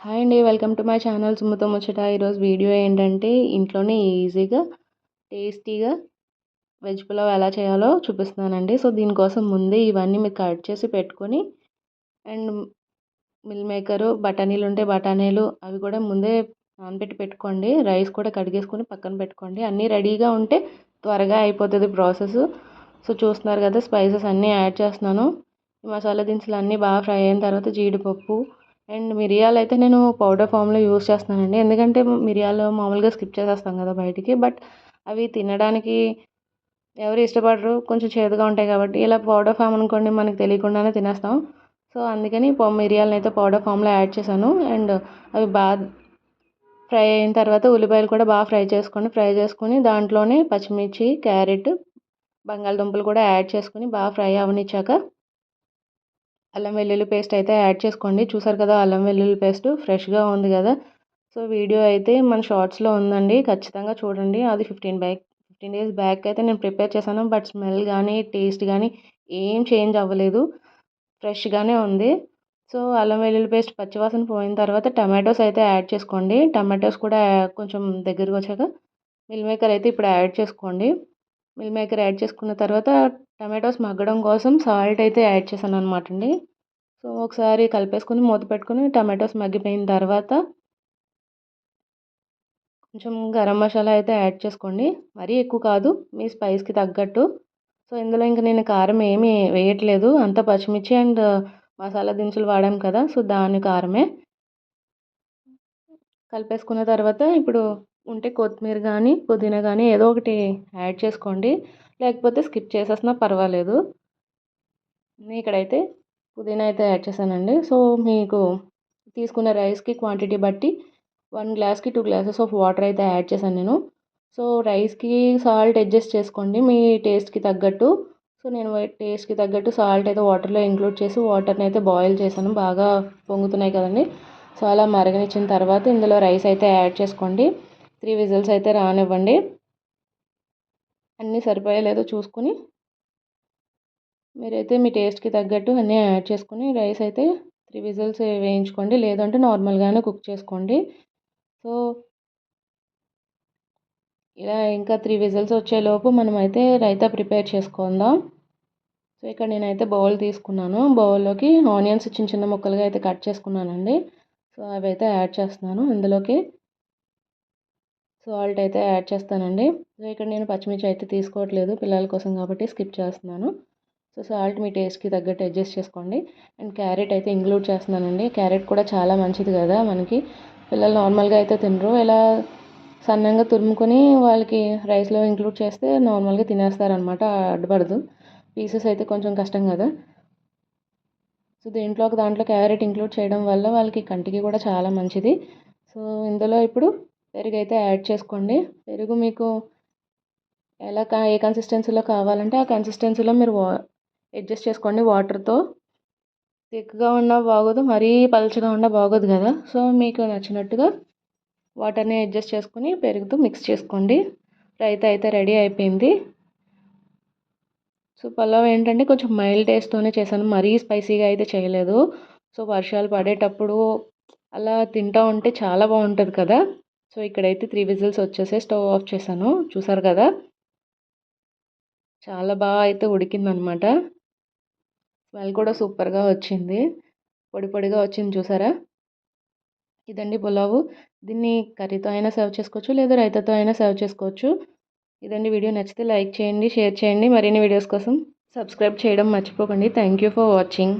Hi అండి. Welcome to my channel సుమతో ముచ్చట. ఈరోజు వీడియో ఏంటంటే ఇంట్లోనే ఈజీగా, టేస్టీగా వెజ్ పులావ్ ఎలా చేయాలో చూపిస్తున్నానండి. సో దీనికోసం ముందే ఇవన్నీ మీరు కట్ చేసి పెట్టుకొని అండ్ మిల్ మేకరు, బఠానీలు ఉంటే బఠానీలు అవి కూడా ముందే నానబెట్టి పెట్టుకోండి. రైస్ కూడా కడిగేసుకొని పక్కన పెట్టుకోండి. అన్నీ రెడీగా ఉంటే త్వరగా అయిపోతుంది ప్రాసెస్. సో చూస్తున్నారు కదా, స్పైసెస్ అన్నీ యాడ్ చేస్తున్నాను. ఈ మసాలా దినుసులు అన్నీ బాగా ఫ్రై అయిన తర్వాత జీడిపప్పు అండ్ మిరియాలు అయితే నేను పౌడర్ ఫామ్లో యూస్ చేస్తున్నానండి. ఎందుకంటే మిరియాలు మామూలుగా స్కిప్ చేసేస్తాం కదా బయటికి, బట్ అవి తినడానికి ఎవరు ఇష్టపడరు, కొంచెం చేదుగా ఉంటాయి కాబట్టి. ఇలా పౌడర్ ఫామ్ అనుకోండి, మనకు తెలియకుండానే తినేస్తాం. సో అందుకని మిరియాలను అయితే పౌడర్ ఫామ్లో యాడ్ చేశాను. అండ్ అవి బాగా ఫ్రై అయిన తర్వాత ఉల్లిపాయలు కూడా బాగా ఫ్రై చేసుకొని దాంట్లోనే పచ్చిమిర్చి, క్యారెట్, బంగాళదుంపలు కూడా యాడ్ చేసుకొని బాగా ఫ్రై అవనిచ్చాక అల్లం వెల్లుల్లి పేస్ట్ అయితే యాడ్ చేసుకోండి. చూసారు కదా, అల్లం వెల్లుల్లి పేస్ట్ ఫ్రెష్గా ఉంది కదా. సో వీడియో అయితే మన షార్ట్స్లో ఉందండి, ఖచ్చితంగా చూడండి. అది 15 డేస్ బ్యాక్ అయితే నేను ప్రిపేర్ చేశాను. బట్ స్మెల్ కానీ టేస్ట్ కానీ ఏం చేంజ్ అవ్వలేదు, ఫ్రెష్గానే ఉంది. సో అల్లం వెల్లుల్లి పేస్ట్ పచ్చివాసన పోయిన తర్వాత టమాటోస్ అయితే యాడ్ చేసుకోండి. టమాటోస్ కూడా కొంచెం దగ్గరకు వచ్చాక మిల్ మేకర్ అయితే ఇప్పుడు యాడ్ చేసుకోండి. మిల్ మేకర్ యాడ్ చేసుకున్న తర్వాత టమాటోస్ మగ్గడం కోసం సాల్ట్ అయితే యాడ్ చేశాను అనమాట అండి. సో ఒకసారి కలిపేసుకొని మూత పెట్టుకొని టమాటోస్ మగ్గిపోయిన తర్వాత కొంచెం గరం మసాలా అయితే యాడ్ చేసుకోండి. మరీ ఎక్కువ కాదు, మీ స్పైస్కి తగ్గట్టు. సో ఇందులో ఇంకా నేను కారం ఏమీ వేయట్లేదు, అంత పచ్చిమిర్చి అండ్ మసాలా దినుసులు వాడాం కదా, సో దాని కారమే. కలిపేసుకున్న తర్వాత ఇప్పుడు ఉంటే కొత్తిమీర కానీ పుదీనా కానీ ఏదో ఒకటి యాడ్ చేసుకోండి, లేకపోతే స్కిప్ చేసేసినా పర్వాలేదు. నేను ఇక్కడైతే పుదీనా అయితే యాడ్ చేశానండి. సో మీకు తీసుకున్న రైస్కి క్వాంటిటీ బట్టి 1 గ్లాస్కి 2 గ్లాసెస్ ఆఫ్ వాటర్ అయితే యాడ్ చేశాను నేను. సో రైస్కి సాల్ట్ అడ్జస్ట్ చేసుకోండి మీ టేస్ట్కి తగ్గట్టు. సో నేను టేస్ట్కి తగ్గట్టు సాల్ట్ అయితే వాటర్లో ఇంక్లూడ్ చేసి వాటర్ని అయితే బాయిల్ చేశాను. బాగా పొంగుతున్నాయి కదండి. సో అలా మరగనిచ్చిన తర్వాత ఇందులో రైస్ అయితే యాడ్ చేసుకోండి. 3 విజిల్స్ అయితే రానివ్వండి. అన్నీ సరిపోయలేదో చూసుకుని మీరైతే మీ టేస్ట్కి తగ్గట్టు అన్నీ యాడ్ చేసుకుని రైస్ అయితే 3 విజిల్స్ వేయించుకోండి, లేదంటే నార్మల్గానే కుక్ చేసుకోండి. సో ఇలా ఇంకా 3 విజిల్స్ వచ్చేలోపు మనమైతే రైతా ప్రిపేర్ చేసుకుందాం. సో ఇక్కడ నేనైతే బౌల్ తీసుకున్నాను. బౌల్లోకి ఆనియన్స్ చిన్న చిన్న ముక్కలుగా అయితే కట్ చేసుకున్నానండి. సో అవి అయితే యాడ్ చేస్తున్నాను. ఇందులోకి సాల్ట్ అయితే యాడ్ చేస్తానండి. సో ఇక్కడ నేను పచ్చిమిర్చి అయితే తీసుకోవట్లేదు పిల్లల కోసం కాబట్టి స్కిప్ చేస్తున్నాను. సో సాల్ట్ మీ టేస్ట్కి తగ్గట్టు అడ్జస్ట్ చేసుకోండి. అండ్ క్యారెట్ అయితే ఇంక్లూడ్ చేస్తున్నానండి. క్యారెట్ కూడా చాలా మంచిది కదా మనకి. పిల్లలు నార్మల్గా అయితే తినరు, ఇలా సన్నంగా తురుముకొని వాళ్ళకి రైస్లో ఇంక్లూడ్ చేస్తే నార్మల్గా తినేస్తారనమాట, అడ్డుపడదు. పీసెస్ అయితే కొంచెం కష్టం కదా. సో దాంట్లో క్యారెట్ ఇంక్లూడ్ చేయడం వల్ల వాళ్ళకి కంటికి కూడా చాలా మంచిది. సో ఇందులో ఇప్పుడు పెరుగు అయితే యాడ్ చేసుకోండి. పెరుగు మీకు ఏ కన్సిస్టెన్సీలో కావాలంటే ఆ కన్సిస్టెన్సీలో మీరు అడ్జస్ట్ చేసుకోండి వాటర్తో. థిక్గా ఉన్నా బాగోదు, మరీ పలుచగా ఉన్నా బాగోదు కదా. సో మీకు నచ్చినట్టుగా వాటర్ని అడ్జస్ట్ చేసుకుని పెరుగుతో మిక్స్ చేసుకోండి. రైతా అయితే రెడీ అయిపోయింది. సో పలావ్ ఏంటంటే కొంచెం మైల్డ్ టేస్ట్తోనే చేశాను, మరీ స్పైసీగా అయితే చేయలేదు. సో వర్షాలు పడేటప్పుడు అలా తింటూ ఉంటే చాలా బాగుంటుంది కదా. సో ఇక్కడైతే 3 విజిల్స్ వచ్చేసి స్టవ్ ఆఫ్ చేశాను. చూసారు కదా, చాలా బాగా అయితే ఉడికిందనమాట. స్మెల్ కూడా సూపర్గా వచ్చింది, పొడి పొడిగా వచ్చింది చూసారా. ఇదండి పులావు. దీన్ని కర్రీతో అయినా సర్వ్ చేసుకోవచ్చు, లేదా రైతాతో అయినా సర్వ్ చేసుకోవచ్చు. ఇదండి వీడియో. నచ్చితే లైక్ చేయండి, షేర్ చేయండి. మరిన్ని వీడియోస్ కోసం సబ్స్క్రైబ్ చేయడం మర్చిపోకండి. Thank you for watching.